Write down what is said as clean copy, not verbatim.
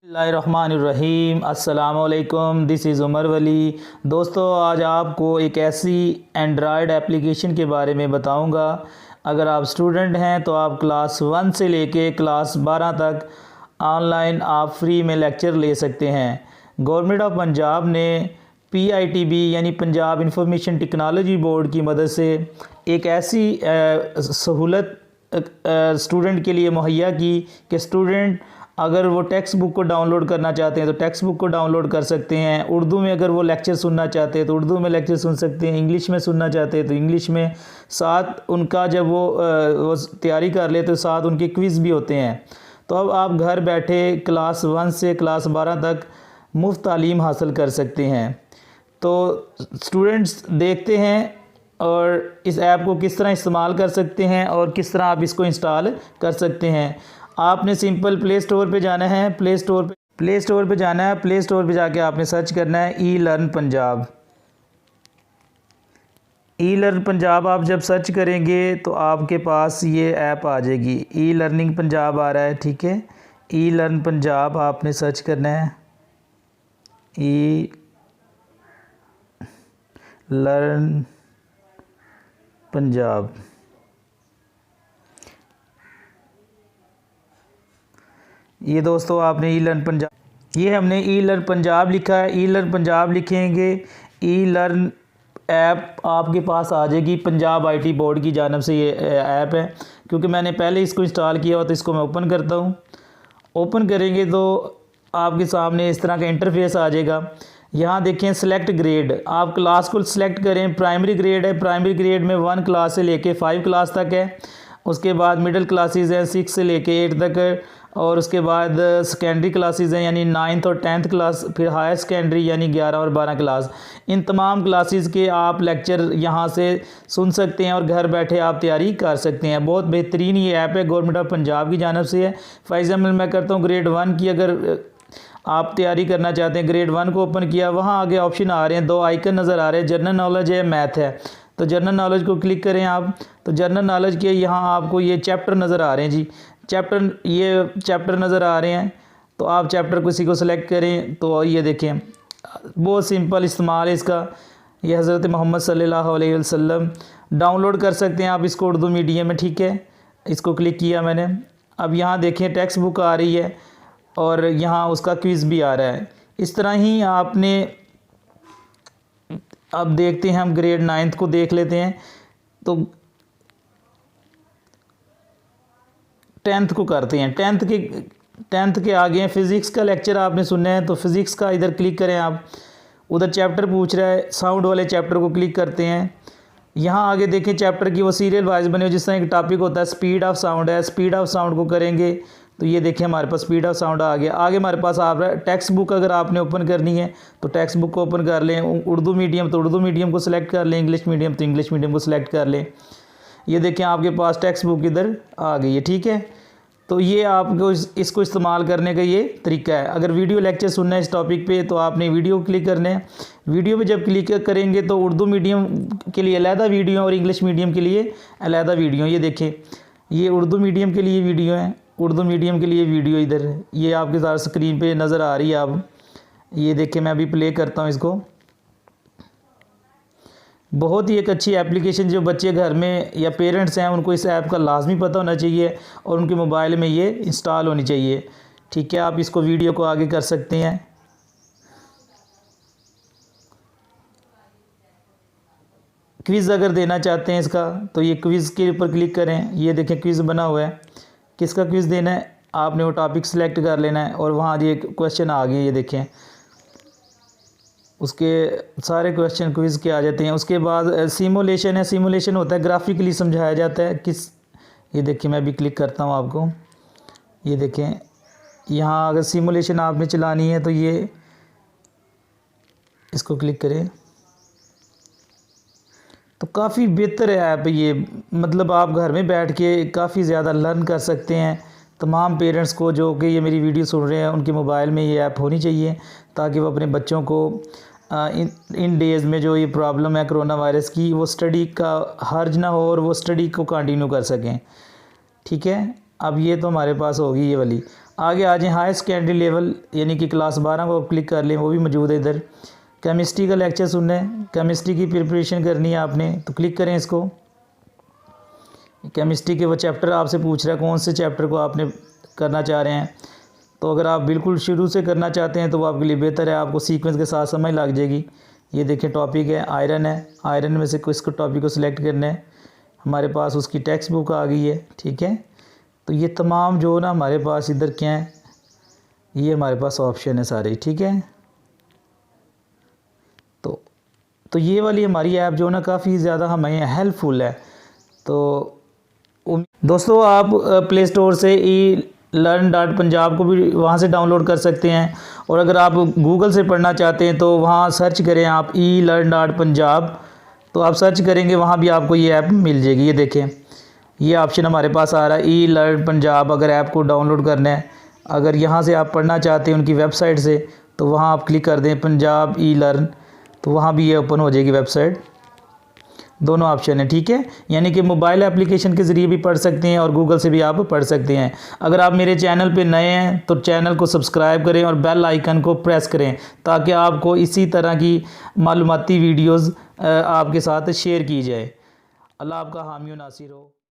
बिस्मिल्लाहिर्रहमानिर्रहीम अस्सलाम वालेकुम, दिस इज़ उमर वली। दोस्तों, आज आपको एक ऐसी एंड्रॉयड एप्लीकेशन के बारे में बताऊंगा। अगर आप स्टूडेंट हैं तो आप क्लास 1 से लेके क्लास 12 तक ऑनलाइन आप फ्री में लेक्चर ले सकते हैं। गवर्नमेंट ऑफ पंजाब ने PITB यानी पंजाब इंफॉर्मेशन टेक्नोलॉजी बोर्ड की मदद से एक ऐसी सहूलत स्टूडेंट के लिए मुहैया की कि स्टूडेंट अगर वो टेक्स्ट बुक को डाउनलोड करना चाहते हैं तो टेक्स्ट बुक को डाउनलोड कर सकते हैं। उर्दू में अगर वो लेक्चर सुनना चाहते हैं तो उर्दू में लेक्चर सुन सकते हैं। इंग्लिश में सुनना चाहते हैं तो इंग्लिश में। साथ उनका जब वो तैयारी कर ले तो साथ उनके क्विज़ भी होते हैं। तो अब आप घर बैठे क्लास 1 से क्लास 12 तक मुफ्त तालीम हासिल कर सकते हैं। तो स्टूडेंट्स देखते हैं और इस ऐप को किस तरह इस्तेमाल कर सकते हैं और किस तरह आप इसको इंस्टॉल कर सकते हैं। आपने सिंपल प्ले स्टोर पे जाना है। प्ले स्टोर पे जाना है। प्ले स्टोर पे जाके आपने सर्च करना है ई लर्न पंजाब। ई लर्न पंजाब आप जब सर्च करेंगे तो आपके पास ये ऐप आ जाएगी। ई लर्निंग पंजाब आ रहा है, ठीक है। ई लर्न पंजाब आपने सर्च करना है। ई लर्न पंजाब, ये दोस्तों आपने ई लर्न पंजाब, ये हमने ई लर्न पंजाब लिखा है। ई लर्न पंजाब लिखेंगे, ई लर्न ऐप आपके पास आ जाएगी। पंजाब IT बोर्ड की जानिब से ये ऐप है। क्योंकि मैंने पहले इसको इंस्टॉल किया हुआ तो इसको मैं ओपन करता हूँ। ओपन करेंगे तो आपके सामने इस तरह का इंटरफेस आ जाएगा। यहाँ देखें सिलेक्ट ग्रेड, आप क्लास को सिलेक्ट करें। प्राइमरी ग्रेड है, प्राइमरी ग्रेड में 1 क्लास से लेके 5 क्लास तक है। उसके बाद मिडिल क्लासेस हैं 6 से लेके 8 तक, और उसके बाद सेकेंडरी क्लासेस हैं यानी 9th और 10th क्लास, फिर हायर सेकेंडरी यानी 11 और 12 क्लास। इन तमाम क्लासेस के आप लेक्चर यहाँ से सुन सकते हैं और घर बैठे आप तैयारी कर सकते हैं। बहुत बेहतरीन ये ऐप है, गवर्नमेंट ऑफ पंजाब की जानिब से है। फॉर एग्जाम्पल मैं करता हूँ ग्रेड 1 की, अगर आप तैयारी करना चाहते हैं, ग्रेड 1 को ओपन किया, वहाँ आगे ऑप्शन आ रहे हैं, 2 आइकन नज़र आ रहे हैं, जनरल नॉलेज है, मैथ है। तो जनरल नॉलेज को क्लिक करें आप। तो जनरल नॉलेज के यहाँ आपको ये चैप्टर नज़र आ रहे हैं जी, ये चैप्टर नज़र आ रहे हैं। तो आप चैप्टर किसी को सिलेक्ट करें तो ये देखें, बहुत सिंपल इस्तेमाल है इसका। ये हज़रत मोहम्मद सल्लल्लाहु अलैहि वसल्लम, डाउनलोड कर सकते हैं आप इसको उर्दू मीडियम में, ठीक है। इसको क्लिक किया मैंने। अब यहाँ देखें टेक्स्ट बुक आ रही है और यहाँ उसका क्विज़ भी आ रहा है। इस तरह ही आपने, अब देखते हैं हम ग्रेड 9th को देख लेते हैं। तो 10th को करते हैं। 10th के आगे हैं फ़िज़िक्स का लेक्चर आपने सुनना है तो फ़िज़िक्स का इधर क्लिक करें आप। उधर चैप्टर पूछ रहा है, साउंड वाले चैप्टर को क्लिक करते हैं। यहाँ आगे देखें चैप्टर की वो सीरियल वाइज बने हो, जिस तरह एक टॉपिक होता है स्पीड ऑफ साउंड है। स्पीड ऑफ साउंड को करेंगे तो ये देखिए हमारे पास स्पीड ऑफ साउंड आ गया। आगे हमारे पास आ रहा है टेक्स्ट बुक, अगर आपने ओपन करनी है तो टेक्स्ट बुक को ओपन कर लें। उर्दू मीडियम तो उर्दू मीडियम को सिलेक्ट कर लें, इंग्लिश मीडियम तो इंग्लिश मीडियम को सिलेक्ट कर लें। ये देखें आपके पास टेक्स्ट बुक इधर आ गई है, ठीक है। तो ये आपको इसको इस्तेमाल करने का ये तरीका है। अगर वीडियो लेक्चर सुनना है इस टॉपिक पे तो आपने वीडियो क्लिक करना है। वीडियो पे जब क्लिक करेंगे तो उर्दू मीडियम के लिए अलहदा वीडियो और इंग्लिश मीडियम के लिए अलहदा वीडियो। ये देखें, ये उर्दू मीडियम के लिए वीडियो है, उर्दू मीडियम के लिए वीडियो इधर है। ये आपके साथ स्क्रीन पर नज़र आ रही है। आप ये देखें, मैं अभी प्ले करता हूँ इसको। बहुत ही एक अच्छी एप्लीकेशन, जो बच्चे घर में या पेरेंट्स हैं उनको इस ऐप का लाजमी पता होना चाहिए और उनके मोबाइल में ये इंस्टॉल होनी चाहिए, ठीक है। आप इसको वीडियो को आगे कर सकते हैं। क्विज़ अगर देना चाहते हैं इसका तो ये क्विज़ के ऊपर क्लिक करें। ये देखें क्विज़ बना हुआ है। किसका क्विज़ देना है, आपने वो टॉपिक सेलेक्ट कर लेना है और वहाँ ये क्वेश्चन आ गए। ये देखें, उसके सारे क्वेश्चन क्विज़ के आ जाते हैं। उसके बाद सिमुलेशन है। सिमुलेशन होता है ग्राफिकली समझाया जाता है किस, ये देखिए मैं भी क्लिक करता हूँ आपको। ये देखें, यहाँ अगर सिमुलेशन आपने चलानी है तो ये इसको क्लिक करें। तो काफ़ी बेहतर है ऐप ये, मतलब आप घर में बैठ के काफ़ी ज़्यादा लर्न कर सकते हैं। तमाम पेरेंट्स को जो कि ये मेरी वीडियो सुन रहे हैं उनके मोबाइल में ये ऐप होनी चाहिए ताकि वो अपने बच्चों को इन डेज़ में जो ये प्रॉब्लम है कोरोना वायरस की, वो स्टडी का हर्ज ना हो और वो स्टडी को कंटिन्यू कर सकें, ठीक है। अब ये तो हमारे पास होगी ये वाली। आगे आ जाएँ हायर सेकेंडरी लेवल यानी कि क्लास 12 को क्लिक कर लें, वो भी मौजूद है इधर। केमिस्ट्री का लेक्चर सुनना है, केमिस्ट्री की प्रिपरेशन करनी है आपने, तो क्लिक करें इसको। केमिस्ट्री के वो चैप्टर आपसे पूछ रहा है कौन से चैप्टर को आपने करना चाह रहे हैं। तो अगर आप बिल्कुल शुरू से करना चाहते हैं तो वो आपके लिए बेहतर है, आपको सीक्वेंस के साथ समझ लग जाएगी। ये देखें टॉपिक है आयरन है, आयरन में से किसको टॉपिक को सिलेक्ट करना है। हमारे पास उसकी टेक्स्ट बुक आ गई है, ठीक है। तो ये तमाम जो ना हमारे पास इधर क्या है, ये हमारे पास ऑप्शन है सारे, ठीक है। तो ये वाली हमारी ऐप जो ना काफ़ी ज़्यादा हमें हेल्पफुल है। तो दोस्तों आप प्ले स्टोर से e-learn.punjab को भी वहाँ से डाउनलोड कर सकते हैं, और अगर आप गूगल से पढ़ना चाहते हैं तो वहाँ सर्च करें आप e-learn.punjab, तो आप सर्च करेंगे वहाँ भी आपको ये ऐप मिल जाएगी। ये देखें ये ऑप्शन हमारे पास आ रहा है e-learn पंजाब। अगर ऐप को डाउनलोड करना है, अगर यहाँ से आप पढ़ना चाहते हैं उनकी वेबसाइट से, तो वहाँ आप क्लिक कर दें पंजाब e-learn, तो वहाँ भी ये ओपन हो जाएगी वेबसाइट। दोनों ऑप्शन है, ठीक है। यानी कि मोबाइल एप्लीकेशन के ज़रिए भी पढ़ सकते हैं और गूगल से भी आप पढ़ सकते हैं। अगर आप मेरे चैनल पे नए हैं तो चैनल को सब्सक्राइब करें और बेल आइकन को प्रेस करें, ताकि आपको इसी तरह की मालूमाती वीडियोज़ आपके साथ शेयर की जाए। अल्लाह आपका हामी व नासिर हो।